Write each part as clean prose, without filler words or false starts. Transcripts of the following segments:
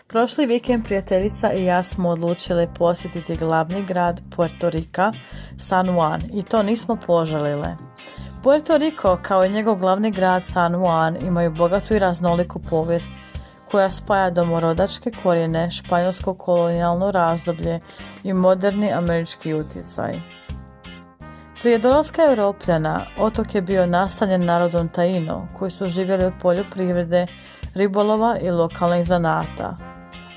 Prošli vikend prijateljica i ja smo odlučili posjetiti glavni grad Puerto Rika, San Juan, i to nismo poželile. Puerto Rico, kao i njegov glavni grad San Juan, imaju bogatu i raznoliku povijest koja spaja domorodačke korijene, španjolsko kolonijalno razdoblje i moderni američki utjecaj. Prije dolaska Europljana, otok je bio nastanjen narodom Taino, koji su živjeli od poljoprivrede, ribolova i lokalnih zanata.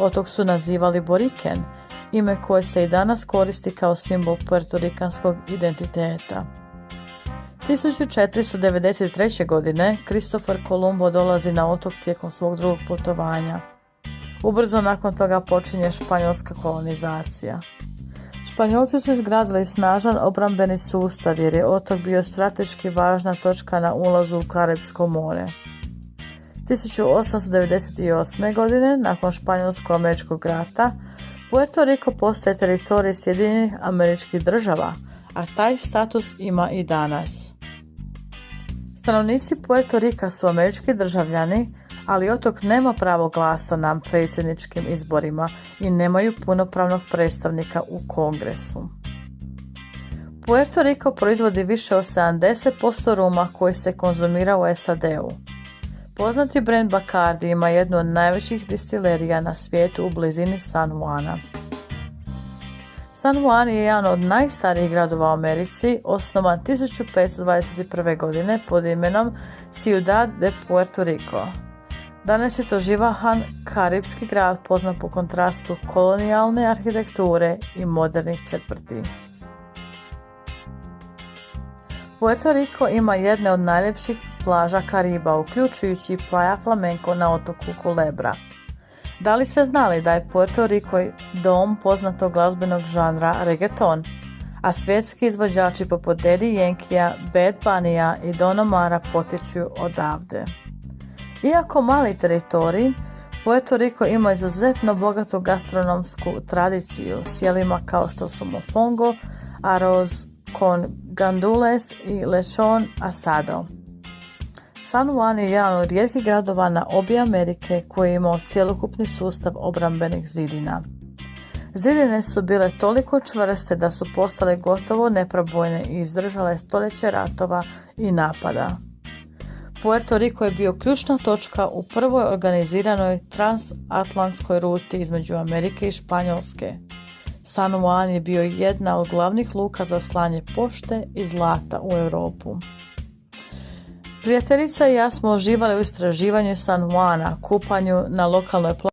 Otok su nazivali Boriken, ime koje se i danas koristi kao simbol puertorikanskog identiteta. 1493. godine Kristofer Kolumbo dolazi na otok tijekom svog drugog putovanja. Ubrzo nakon toga počinje španjolska kolonizacija. Španjolci su izgradili snažan obrambeni sustav jer je otok bio strateški važna točka na ulazu u Karipsko more. 1898. godine, nakon Španjolsko-američkog rata, Puerto Rico postaje teritorij Sjedinjenih Američkih Država, a taj status ima i danas. Stanovnici Puerto Rika su američki državljani, ali otok nema pravo glasa na predsjedničkim izborima i nemaju punopravnog predstavnika u Kongresu. Puerto Rico proizvodi više od 70% ruma koji se konzumira u SAD-u. Poznati brend Bacardi ima jednu od najvećih distilerija na svijetu u blizini San Juana. San Juan je jedan od najstarijih gradova u Americi, osnovan 1521. godine pod imenom Ciudad de Puerto Rico. Danas je to živahan karipski grad poznat po kontrastu kolonijalne arhitekture i modernih četvrti. Puerto Rico ima jedne od najljepših plaža Kariba, uključujući Playa Flamenco na otoku Culebra. Da li ste znali da je Puerto Rico dom poznatog glazbenog žanra reggaeton, a svjetski izvođači poput Daddy Yankee-a, Bad Bunny-a i Don Omara potječu odavde. Iako mali teritorij, Puerto Rico ima izuzetno bogatu gastronomsku tradiciju s jelima kao što su mofongo, arroz con gandules i lechon asado. San Juan je jedan od rijetkih gradova na obje Amerike koji je imao cjelokupni sustav obrambenih zidina. Zidine su bile toliko čvrste da su postale gotovo neprobojne i izdržale stoljeće ratova i napada. Puerto Rico je bio ključna točka u prvoj organiziranoj transatlantskoj ruti između Amerike i Španjolske. San Juan je bio jedna od glavnih luka za slanje pošte i zlata u Europu. Prijateljica i ja smo uživali u istraživanju San Juana, kupanju na lokalnoj